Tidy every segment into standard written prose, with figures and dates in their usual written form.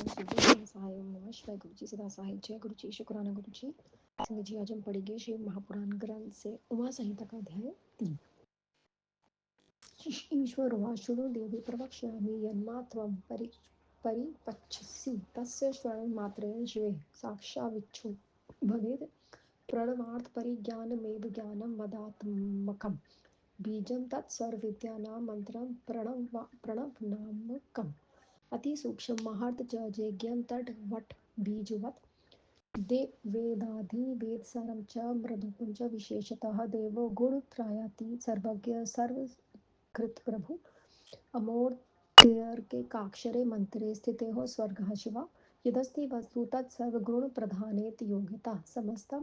श्री गुरु सहाय ओम नमः शिवाय। गुरु जी सदा सहाय। जय गुरु जी, शुक्राना गुरु जी। संगत जी, आज हम पढ़ेंगे श्री महापुराण ग्रंथ से उमा संहिता का अध्याय 3। ईश्वर उवाच शृणु देवी प्रवक्ष्यामि यन्मा त्वं परिपच्छसि तस्य श्रवण मात्रेण शिवे साक्षाविच्छो भवेत्। प्रणवार्थ परिज्ञानमेव ज्ञानं वदात्मकम् बीजं तत्सर्वविद्यानां मंत्रं प्रणवनामकम् अति सूक्ष्म महार्थ च जेज्ञं तट वट बीजवत् वेदाधि वेदसारं च मृदुपं च विशेषतः देवो गुणत्रयातीत सर्वज्ञ सर्वकृत प्रभु अमोर्त्यर्केकाक्षरे मंत्रे स्थिते हो स्वर्गः शिवा यदस्ति वस्तु तत्सर्वगुणप्रधानेति योग्यता समस्तं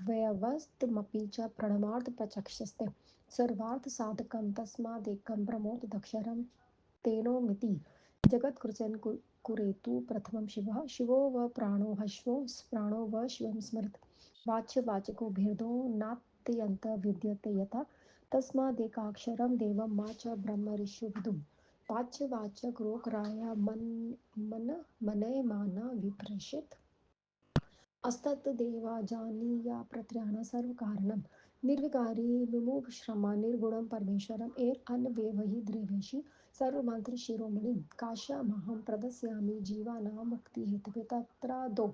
व्यवस्थमपि च प्रणवार्थप्रचक्षस्ते सर्वार्थसाधकं तस्मादेकं ब्रह्मोदक्षरं तेनोमिति जगत्कृतं कुरेतु प्रथमं शिवः शिवो व प्राणो हश्वो प्राणो व शिवं स्मृत वाच्यवाचको भेदो नात्यन्त विद्यते यथा तस्मादेकाक्षरं देवं मा च ब्रह्मऋषि विदुं वाच्यवाचक रोगराय मनयमान विप्रशित अस्तदेवा जानीया प्रत्यान सर्वकारणं निर्विकारी विमुक्षमा निर्गुणं परमेश्वरम् अन्वेवहि द्रेवेशि सर्वमंत्र शिरोमणिं काश्यामहं प्रदस्यामि जीवानां मुक्तिहेतवे तत्रादौ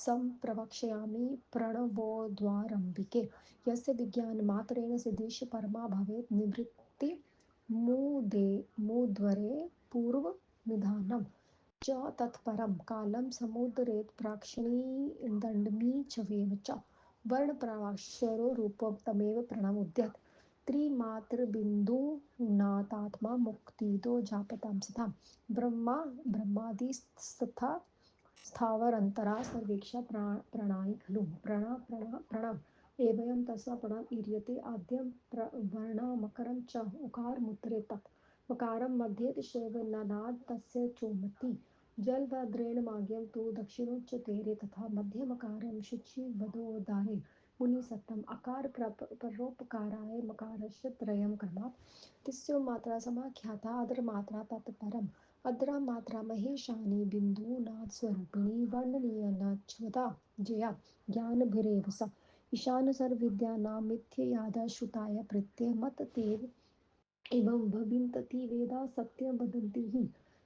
संप्रवक्ष्यामि प्रणवोद्वारम्बिके यस्य विज्ञानमात्रेण सिद्धिश्च परमा भवेत् निवृत्ति मुद्वरे पूर्वनिधानम् च तत्परं कालं समुदरेत् प्राक्षिणी दण्डमी च वेव च वर्णप्राक्षरो रूपं तमेव प्रणमुद्यत त्रिमात्रबिन्दुनाथात्मा मुक्तिदो जापतां सतां ब्रह्मादिस्तथा स्थावरन्तरा सर्वेक्षा प्रणानि खलु प्रणव एवं तस्मा प्रणव ईर्यते आद्यं वर्णमकरं च उकारमुत्तरे तत् मकारं मध्ये शैवनाद तस्य चोमति जलभद्रेण माज्ञं तु दक्षिणोच्चतेरे तथा मध्यमकारं शुचिवदोदारे मुनिसत्तम अकार परोपकाराय मकारस्य त्रयं क्रमात् तिस्यो मात्रा समाख्याता अद्रमात्रा तत्परम् अद्रामात्रा महेशानि बिन्दूनाथस्वरूपिणी वर्णनीयनच्वता जया ज्ञानभिरेव सा ईशान सर्वविद्यानां मिथ्ययादा श्रुताय प्रीत्य मततेव एवं भविन्तति वेदा सत्यं वदन्ति हि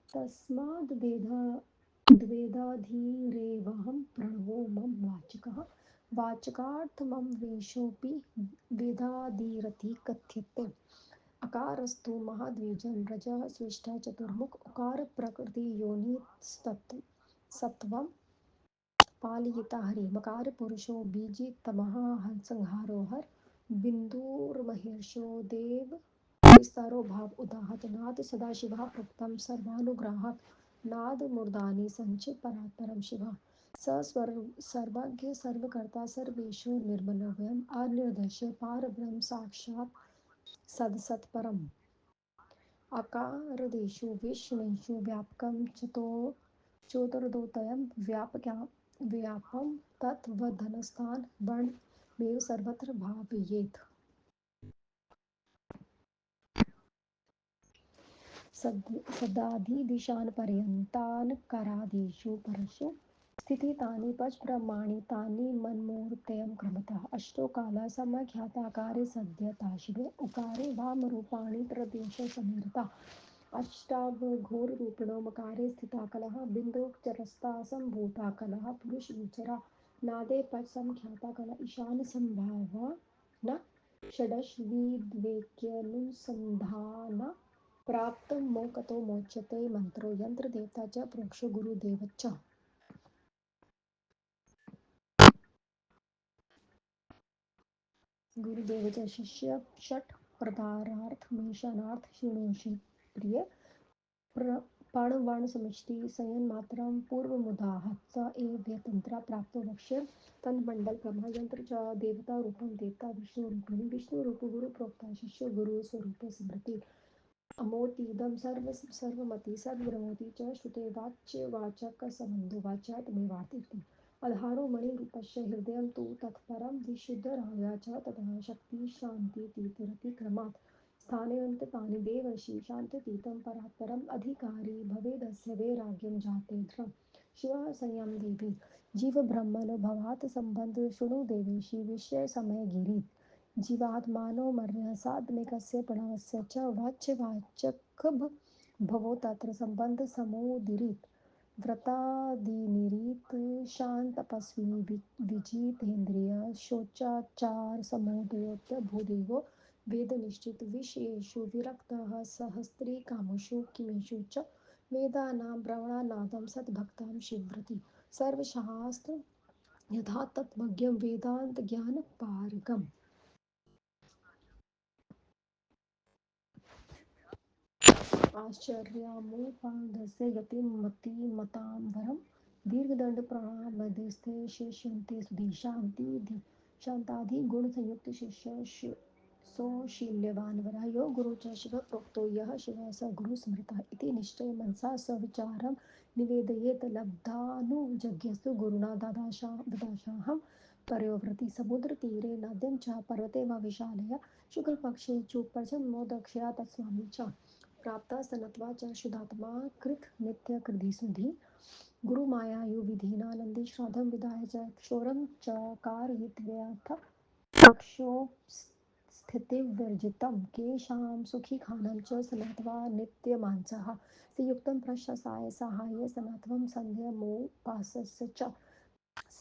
तस्माद्वेदाधिरेवहं प्रणवो मम वाचकः वाचकार्थमं वेशोऽपि वेदादिरति कथ्यते अकारस्तु महाद्विजं रजः स्विष्टः चतुर्मुख उकार प्रकृति योनिस्तत्त्वं पालयिता हरि मकार पुरुषो बीजितमः संहारो हर बिन्दुर्महेशो देव विस्तारो भाव उदाहत नाद सदाशिवः प्रोक्तं सर्वानुग्राहक नाद मूर्धानि संचित परात्परं शिवः सर्वज्ञ सर्वकर्ता सर्वेषु निर्मलव्यम् अनिर्देश्य पारब्रह्म साक्षात् सदसत्परम् अकारदेषु विष्णुषु व्यापकं चतुर्दोतयं व्यापं तत्त्वधनस्थान वर्णमेव सर्वत्र भावयेत् सदादिदिशान्पर्यन्तान्करादिषु परशु स्थितानि पञ्चब्रह्माणि तानि मन्मूर्तयं क्रमतः अष्टो कालाः समाख्याताकारे सद्यता शिवे उकारे वामरूपाणि त्रयोदशसंहृता अष्टावघोररूपिणो मकारे स्थिता कलः बिन्दुचरस्था सम्भूता कलः पुरुषगोचरा नादे पच संख्याता कला ईशानसंभावा न षडश्विद्वेक्यनुसन्धाना प्राप्तं मोकतो मोच्यते मंत्रो यंत्रदेवता च प्रोक्षो गुरुदेवच्च गुरुदेव च शिष्य षट् प्रकारार्थमेषणार्थ शृणोषि प्रिय पाणवर्ण समिष्टि संयन्मात्रं पूर्वमुदाहत स एव व्यतन्त्रा प्राप्तो वक्ष्य तन्मण्डल ब्रह्म यंत्र च देवता रूपं देवता विष्णुरूपिणी विष्णुरूप गुरु प्रोक्ता शिष्यो गुरु स्वरूप स्मृति अमोतीदं सर्वमति सद्ब्रह्मोति च श्रुते वाच्यवाचकसंबन्धो वाच्यात्मेवार्थी आधारो मणिरूपस्य हृदयं तु तत्परं विशुद्धराया च ततः शक्ति शान्ति तीतिरतिक्रमात् स्थाने देवर्षि शान्तितीतं परात्परम् अधिकारी भवेदस्य वैराग्यं जाते दृढम्। शिवः संयम देवी जीवब्रह्मणो भवात् सम्बन्ध शृणु देवेशि विषयसमयगिरित् जीवात्मानो मर्यः सात्मिकस्य प्रणवस्य च वाच्यवाचक भवो तत्र सम्बन्धसमोदिरित् व्रतादिनिरीत शांत तपस्वी विजितेन्द्रिय शोचाचार समोदयोत्य भूदेवो वेदनिष्ठित विषयेषु विरक्तः सहस्त्री कामषु किमेषु च वेदानां प्रवणानादं सद्भक्तां शिव्रति सर्वशास्त्र यथा तत्त्वज्ञं वेदान्तज्ञानपारगम्। आश्चर्यमुपादस्य गतिं मतिमतां वरं दीर्घदण्डप्रणामध्यस्थे शेष्यन्ते सुधीशान्ति शान्ताधिगुणसंयुक्तशिष्य सौशील्यवान् वरः यो गुरु च शिवः प्रोक्तो यः शिवः स गुरुस्मृतः इति निश्चय मनसा सविचारं निवेदयेत् लब्धानुजज्ञस्तु गुरुणा ददाशाहं परयोव्रति समुद्रतीरे नद्यं च पर्वते वा विशालया शुक्लपक्षे च प्रजन्मोदक्षया तत्स्वामी च प्राप्ता सनत्वा च शुद्धात्मा कृत नित्यकृधिसुधि गुरुमायायुविधिनानन्दे श्राद्धं विधाय च क्षोरं च कारयित्व्यथ पक्षोपस्थितिवर्जितं केषां सुखिखानं च सनत्वा नित्यमांसः संयुक्तं प्रशसाय सहाय सनत्वं सन्ध्यमोपासस्य च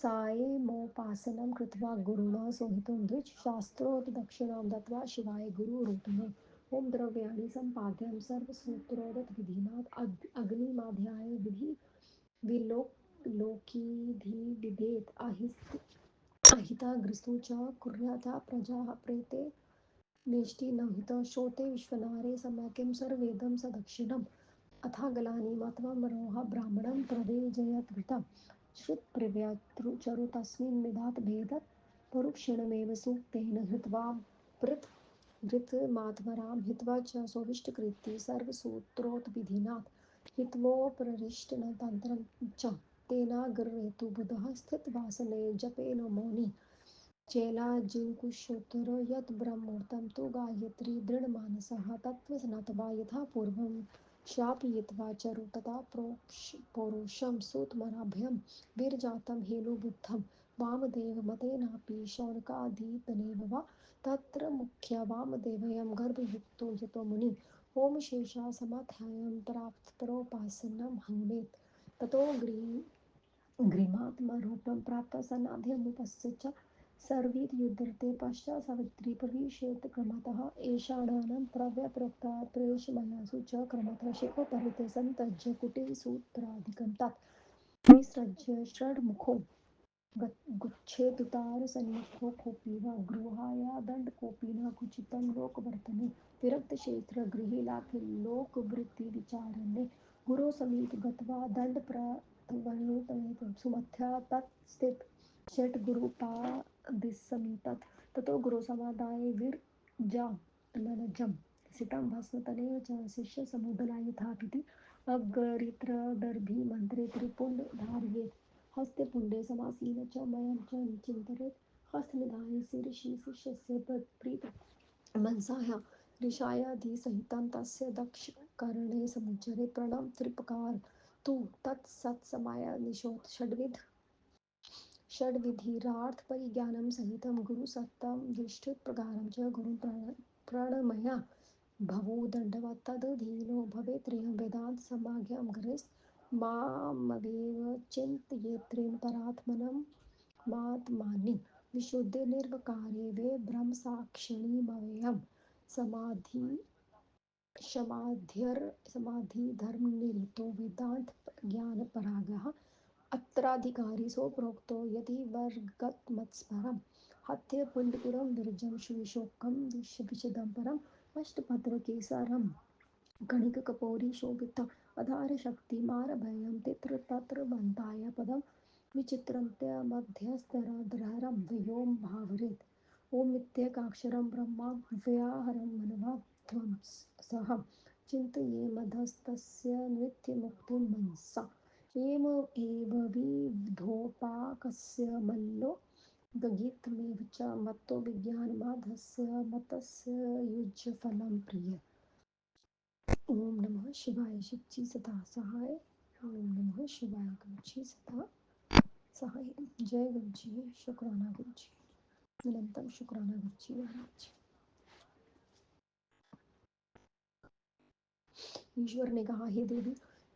सायमोपासनं कृत्वा गुरुणा सोहितुं द्विजशास्त्रोक्तदक्षिणां दत्त्वा शिवाय गुरुरूपिणे ॐ द्रव्याणि सम्पाद्यं सर्वसूत्रोक्तविधिना अग्निमाध्याय विधि विलोकीधिविदेत् अहिताग्रस्तु च कुर्याता प्रजाः प्रेते नेष्टिनहित श्रोते विश्वनारे सम्यक्ं सर्वेदं सदक्षिणम् अथागलानि मत्वा मरोह ब्राह्मणं प्रवेजयद्वृतं श्रुतप्रिव्यचरु तस्मिन् निधात् भेदत् परुक्षणमेव सूक्तेन हृत्वा पृथ् धृतमात्मरां हित्वा च सोऽविष्टकृति सर्वसूत्रोक्तविधिनात् हित्वोपरिष्टतन्त्रं च तेनाग्रहेतु बुधः स्थितवासने जपेन मौनि चेलाजिङ्कुशोत्तरो यत् ब्रह्मोक्तं तु गायत्री दृढमानसः तत्त्वस्नात्वा यथा पूर्वं शापयित्वा चरु तथा पौरुषं सूतमराभ्यं वीरजातं हेलुबुद्धं वामदेवमतेनापि शौनकादितनेन वा तत्र मुख्य वामदेवयं गर्भयुक्तो यतो मुनि ॐ शेषा समाध्यायं प्राप्तरोपासनं हन्मेत् ततो ग्रीमात्मरूपं प्राप्त सन्नाद्यमुपस्य च सर्वीर्युद्धरते पश्चात् सावित्री प्रविशेत् क्रमतः एषाढानं प्रव्यप्रोक्ता प्रेषमयासु च क्रमतः शिखोपरिते सन्तज्य कुटिसूत्रादिकं तत् विसृज्य षड्मुखो गुच्छेदुतारसन्मुखो कोऽपि वा गृहायादण्डकोऽपि न कुचितं लोकवर्तने विरक्तक्षेत्रगृहीलाथे लोकवृत्तिविचारणे गुरो समीप गत्वा दण्डप्रवणेत सुमथ्या तत्स्थित षट्गुरुपादिसमीतत् ततो गुरुसमादाय विरजाननजं सितं भस्मतलेन च शिष्यसमुदला यथाविधि अगरित्रदर्भिमन्त्रे त्रिपुण्डधारयेत् हस्ते पुण्डे समासीन च मयं च चिन्तयेत् हस्तनिधाने शिरसि शिष्यस्य मनसाया ऋषायादिसहितं तस्य दक्षकर्णे समुच्चरे प्रणव त्रिप्रकार तु तत्सत्समायानिशोत् षड्विधिरार्थपरिज्ञानं सहितं गुरुसत्तं विष्ठुप्रकारं च गुरुं प्रणमया भवो दण्डवत् तदधीनो भवेत्त्रयं वेदान्तसमाज्ञां चिन्तयेत्रेण परात्मनं मात्मानि विशुद्धनिर्विकारे वे ब्रह्मसाक्षिणीमव्ययं समाधि समाधिधर्मनिरतो वेदान्तज्ञानपरागः अत्राधिकारी सोप्रोक्तो यदि वर्गतमत्स्मरं हत्य पुण्डपुरं विरजं शुविशोकं विशदं परम् अष्टभद्रकेसरं कणिककपोरीशोभितम् अधारशक्तिमारभयं तित्र तत्र वन्ताय पदं विचित्रन्त्यमध्यस्तरधरं व्योम भावरेत् ओमित्येकाक्षरं ब्रह्माव्याहरं मनवा त्वं सह चिन्तयेमधस्तस्य नित्यमुक्तिं मनसा एव विविधोपाकस्य मल्लो गीतमेव च मत्तो विज्ञानमाधस्य मतस्य युज्यफलं प्रिय। ओम नमः शिवाय। शिवजी सदा सहाय। ओम नमः शिवाय। गुरुजी सदा सहाय। जय गुरुजी। शुक्राना गुरुजी। निरंतर शुक्राना गुरुजी महाराज। ईश्वर ने कहा, हे देवी,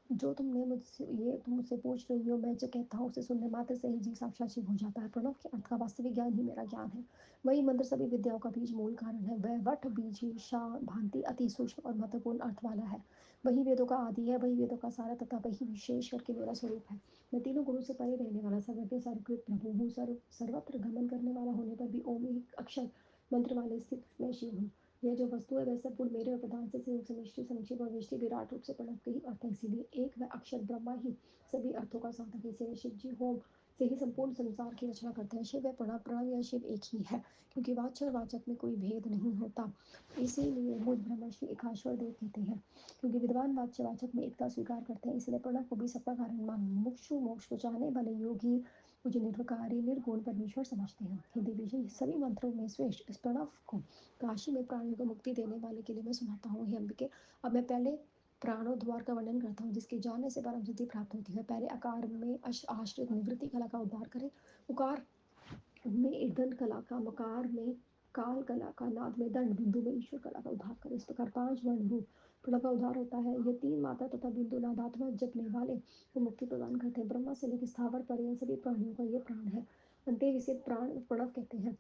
जो तुमने मुझसे ये तुम मुझसे पूछ रही हो, मैं जो कहता हूँ उसे सुनने मात्र से ही जीव साक्षात शिव हो जाता है। प्रणव के अर्थ का वास्तविक ज्ञान ही मेरा ज्ञान है। वही मंत्र सभी विद्याओं का बीज मूल कारण है। वह वट बीज ही भांति अति सूक्ष्म और महत्वपूर्ण अर्थ वाला है। वही वेदों का आदि है, वही वेदों का सारा तथा वही विशेष करके मेरा स्वरूप है। मैं तीनों गुरु से परे रहने वाला सर्वज्ञ सर्वकृत प्रभु हूँ। सर्वत्र गमन करने वाला होने पर भी ओम एक अक्षर मंत्र वाले स्थित मैं शिव हूँ। यह जो वस्तु है वह सब गुण मेरे प्रधान से संयुक्त समष्टि संक्षेप और विष्टि विराट रूप से प्रणव के ही अर्थ है। इसीलिए एक व अक्षर ब्रह्मा ही सभी अर्थों का साधक है। इसीलिए शिव जी होम से ही संपूर्ण संसार की रचना करते हैं। शिव व प्रणव प्रणव या शिव एक ही है, क्योंकि वाच्य और वाचक में कोई भेद नहीं होता। इसीलिए मुझ ब्रह्मर्षि एकाश्वर देव कहते हैं, क्योंकि विद्वान वाच्य वाचक में एकता स्वीकार करते हैं। इसलिए प्रणव को भी सबका कारण मानो। मुमुक्षु मोक्ष को चाहने वाले योगी मुझे निर्विकारी निर्गुण परमेश्वर समझते हैं। हे देवी जी, सभी मंत्रों में श्रेष्ठ इस प्रणव को काशी में प्राणियों को मुक्ति देने वाले के लिए मैं सुनाता हूँ। हे अंबिके, अब मैं पहले प्राणों द्वार का वर्णन करता हूँ, जिसके जानने से परम सिद्धि प्राप्त होती है। पहले आकार में आश्रित निवृत्ति कला का उद्धार करें। उकार में ईंधन कला का, मकार में काल कला का, नाद में दंड, बिंदु में ईश्वर कला का उद्धार करें। इस प्रकार 5 वर्ण रूप प्रणव का उद्धार होता है। ये 3 मात्रा तथा बिंदु नादात्मक जपने वाले को मुक्ति प्रदान करते हैं। ब्रह्मा से लेकर स्थावर पर्यंत सभी प्राणियों का ये प्राण है। अंतेर इसे प्राण प्रणव कहते हैं।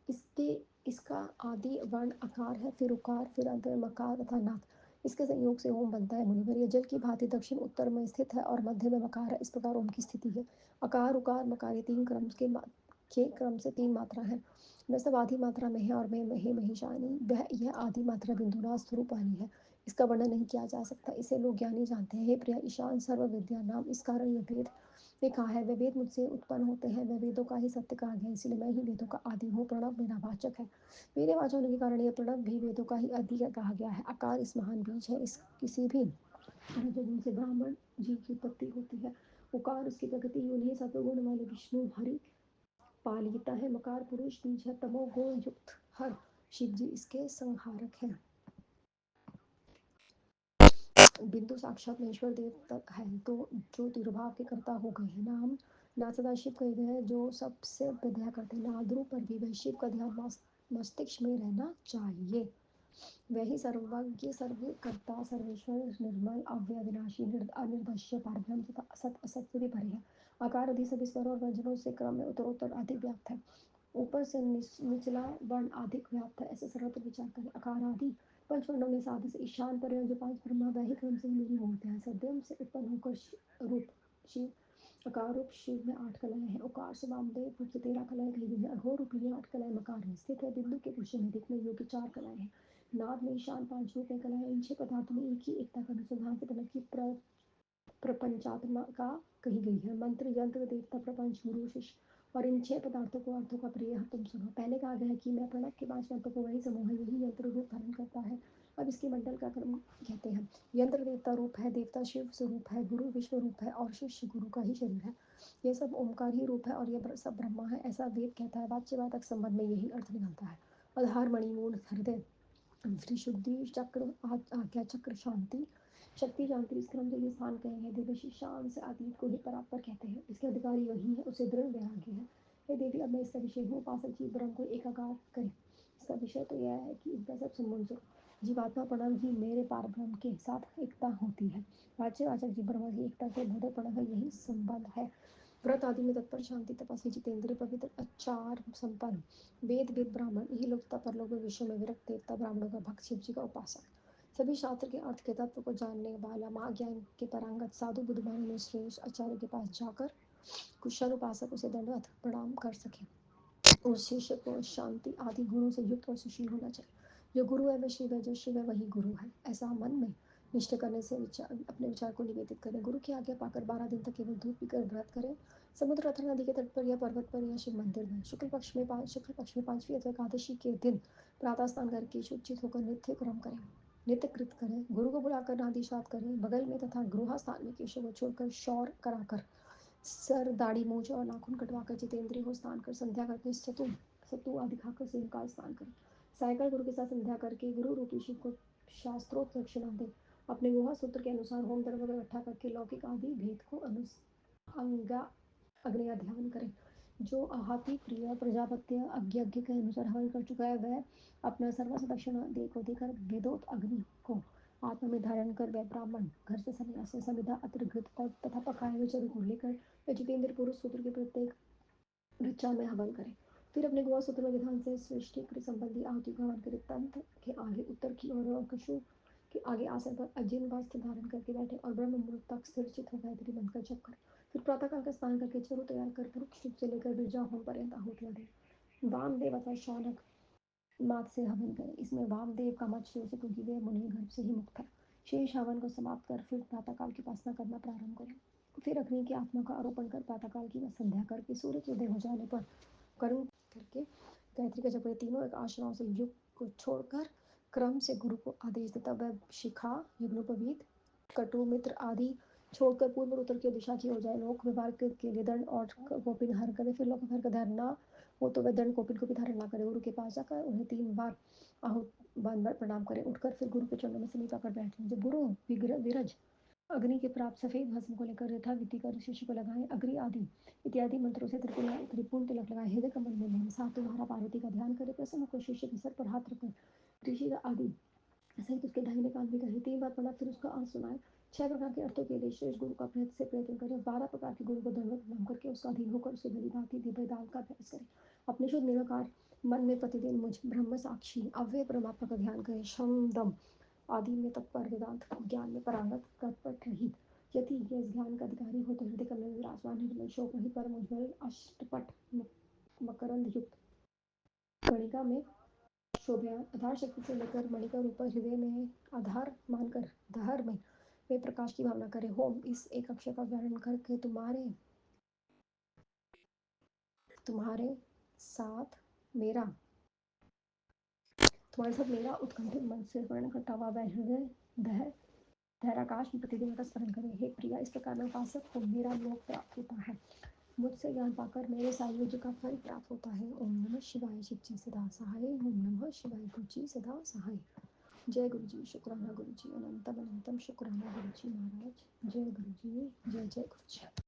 इसके इसका आदि वर्ण अकार है, फिर उकार, फिर अंत में मकार तथा नाद। इसके संयोग से ओम बनता है। मुनिवर, ये जल की भांति दक्षिण उत्तर में स्थित है और मध्य में मकार है। इस प्रकार ओम की स्थिति है। अकार उकार मकार ये 3 क्रम से 3 मात्रा है। वह सब आदि मात्रा में है और मैं महे महिषानी वह यह आदि मात्रा बिंदुनाथ स्वरूप वाली है। इसका वर्णन नहीं किया जा सकता, इसे लोग ज्ञानी जानते हैं। हे प्रिया ईशान सर्व विद्या नाम, इस कारण यह भेद ने कहा है। वे वेद मुझसे उत्पन्न होते हैं, वे वेदों का ही सत्य कहा गया, इसलिए मैं ही वेदों का आदि हूँ। प्रणव मेरा वाचक है। मेरे वाचक होने के कारण यह प्रणव भी वेदों का ही आदि कहा गया है। आकार इस महान बीज है। इस किसी भी रजोगुण से ब्राह्मण जी की उत्पत्ति होती है। उकार उसकी प्रकृति उन्हीं सत्वगुण वाले विष्णु हरि पालिता है। मकार पुरुष बीज है, तमोगुण युक्त हर शिव जी इसके संहारक हैं। बिंदु साक्षात महेश्वर देव तक है, तो जो तिरुभाव के कर्ता हो गए हैं। नाम नाथ सदाशिव कहे गए हैं, जो सबसे विद्या करते हैं। नादरू पर भी वह शिव का ध्यान मस्तिष्क में रहना चाहिए। वही सर्वज्ञ सर्वकर्ता सर्वेश्वर निर्मल अव्यविनाशी अनिर्वश्य पारब्रह्म तथा असत असत से भी परे है। आकार आदि सभी स्वर और व्यंजनों से क्रम में उत्तरोत्तर अधिक व्याप्त है। ऊपर से निचला वर्ण अधिक व्याप्त है, ऐसे सर्वत्र विचार करें। अकार आदि पंचवर्णों में साधु से ईशान पर्यंत जो 5 ब्रह्मा वही क्रम से ही मेरी मूर्तियां हैं। सद्यम से उत्पन्न होकर रूप शिव अकार रूप शिव में 8 कलाएं हैं। उकार से वामदेव रूप से 13 कलाएं कही गई हैं। अघोर रूप में 8 कलाएं मकार में स्थित है। बिंदु के पुष्य में दिखने योग्य 4 कलाएं हैं। नाद में ईशान 5 रूप में कलाएं। इन 6 पदार्थों में एक ही एकता का अनुसंधान से प्रणव की प्रपंचात्मा का कही गई है। मंत्र यंत्र देवता प्रपंच गुरु शिष्य और इन 6 पदार्थों को अर्थों का प्रिय तुम सुनो। पहले कहा गया है कि मैं प्रणव के 5 मंत्रों को वही समूह है, यही यंत्र रूप धारण करता है। अब इसके मंडल का क्रम कहते हैं। यंत्र देवता रूप है, देवता शिव स्वरूप है, गुरु विश्व रूप है और शिष्य गुरु का ही शरीर है। यह सब ओमकार ही रूप है और यह सब ब्रह्मा है, ऐसा वेद कहता है। वाच्यवादक संबंध में यही अर्थ निकलता है। आधार मणिमूल हृदय त्रिशुद्धि चक्र आज्ञा चक्र शांति शक्ति शांति इस क्रम से ये स्थान कहे हैं। दिव्य शान से अतीत को ही परात्पर कहते हैं। इसके अधिकारी वही है, उसे दृढ़ वैराग्य है। हे देवी, अब मैं इसका विषय हूँ। उपासक जीव ब्रह्म को एकाकार करें। इसका विषय तो यह है कि इनका सब संबंध जो जीवात्मा प्रणव ही मेरे पार ब्रह्म के साथ एकता होती है। वाच्यवाचक जीव ब्रह्म की एकता के बोधक प्रणव है, यही संबंध है। व्रत आदि में तत्पर शांति तपस्वी जितेंद्रिय पवित्र आचार संपन्न वेद वेद ब्राह्मण यही लोग तथा परलोक में विश्व में विरक्त देवता ब्राह्मणों का भक्त शिव जी का उपासक सभी शास्त्र के अर्थ के तत्व को जानने वाला महाज्ञान के परांगत साधु बुद्धमानों में श्रेष्ठ आचार्य के पास जाकर कुशल उपासक उसे दंडवत प्रणाम कर सके। उस शिष्य को शांति आदि गुणों से युक्त और सुशील होना चाहिए। जो गुरु है वह शिव है, जो शिव है वही गुरु है, ऐसा मन में निश्चय करने से अपने विचार को निवेदित करें। गुरु की आज्ञा पाकर 12 दिन तक केवल दूध पीकर व्रत करें। समुद्र अथवा नदी के तट पर या पर्वत पर या शिव मंदिर में शुक्ल पक्ष में 5वीं अथवा एकादशी के दिन प्रातः स्नान करके शुचित होकर नित्य क्रम करें, नित्य कृत करें। गुरु को बुलाकर नादि करें। बगल में तथा गृह स्थान में केशव को छोड़कर शौर कराकर सर दाढ़ी मूछ और नाखून कटवाकर जितेंद्रिय हो स्नान कर संध्या करके सतु सतु आदि खाकर सायंकाल स्नान कर सायकाल गुरु के साथ संध्या करके गुरु रूपी शिव को शास्त्रोक्त दक्षिणा दे। अपने गुहा सूत्र के अनुसार होम द्रव्य को इकट्ठा करके लौकिक आदि भेद को अंगा अग्नि ध्यान करें। जो आहाति प्रिय प्रजापत्य यज्ञ के अनुसार हवन कर चुका है वह अपना सर्वस्व दक्षिणा दे को देकर वेदोक्त अग्नि को आत्मा में धारण कर वह ब्राह्मण घर से सन्यासी संविदा अतिरिक्त तथा पकाए हुए चरु को लेकर वह जितेंद्र पुरुष सूत्र के प्रत्येक ऋचा में हवन करे। फिर अपने गुहा सूत्र में विधान से सृष्टि संबंधी आहुति का हवन करे। तंत्र के आगे उत्तर की ओर कशु के आगे आसन पर अजिन वस्त्र धारण करके बैठे और ब्रह्म मुहूर्त तक स्थिर गायत्री मंत्र का जप करे। फिर प्रातःकाल का स्नान करके चरु तैयार कर पुरुष से लेकर गिरजा होम पर्यंत आहुतियां दे। वामदेव अथवा शौनक मात से हवन करें। इसमें वामदेव का मत शेष है क्योंकि वे मुनि गर्भ से ही मुक्त है। शेष हवन को समाप्त कर फिर प्रातःकाल की उपासना करना प्रारंभ करें। फिर अग्नि की आत्मा का आरोपण कर प्रातःकाल की संध्या करके सूर्य उदय हो जाने पर करुण करके गायत्री का जप तीनों एक आश्रमों से युग को छोड़कर क्रम से गुरु को आदेश देता वह शिखा यज्ञोपवीत कटु मित्र आदि छोड़कर पूर्व उत्तर की दिशा की ओर जाए। लोक व्यवहार के लिए दंड और कौपिन धारण करे। फिर लोक व्यवहार का धारण न हो तो वह दंड कौपिन को भी धारण न करे। गुरु के पास जाकर उन्हें 3 बार आहु बार प्रणाम करे। उठकर फिर गुरु के चरणों में समीपा कर बैठे। जब गुरु विरज अग्नि के प्राप्त सफेद भस्म को लेकर यथाविधि कर शिष्य को लगाएं। अग्नि आदि इत्यादि मंत्रों से त्रिपुण तिलक लगाए। हृदय कमल में लें। सात तुम्हारा पार्वती का ध्यान करे। प्रसन्न होकर शिष्य के सर पर हाथ रखकर ऋषि आदि सहित उसके दाहिने कान में कहे 3 बार पढ़ा फिर उसका अर्थ सुनाए। 6 प्रकार के अर्थों के लिए श्रेष्ठ गुरु का प्रयत्न करें। 12 प्रकार के गुरु को दंडवत प्रणाम करके उसका अधीन होकर उसे भली भांति दिव्य दान का अभ्यास करें। अपने शुद्ध निराकार मन में प्रतिदिन मुझ ब्रह्म साक्षी अव्यय परमात्मा का ध्यान करें। शम दम आदि में तत्पर वेदांत ज्ञान में पारंगत कपट रहित यदि यह इस ज्ञान का अधिकारी हो तो हृदय कमल में विराजमान निर्मल शोक रहित परम उज्ज्वल अष्टपट मकरंद युक्त गणिका में शोभया आधार शक्ति से लेकर मणिका रूप हृदय में आधार मानकर धार में वे प्रकाश की भावना करे। होम इस एक अक्षर का उच्चारण करके तुम्हारे साथ मेरा उत्कंठित मन से स्मरण करता हुआ वह हृदय दह धैराकाश में प्रतिदिन का स्मरण करे। हे प्रिया इस प्रकार में उपासक को मेरा लोक प्राप्त होता है। मुझसे ज्ञान पाकर मेरे सायुज्य का फल प्राप्त होता है। ओम नमः शिवाय शिव जी सदा सहाय। ओम नमः शिवाय गुरु जी सदा सहाय। जय गुरु जी शुक्राना गुरु जी अनंतम अनंतम शुक्राना गुरु जी महाराज। जय गुरु जी जय जय गुरु जी।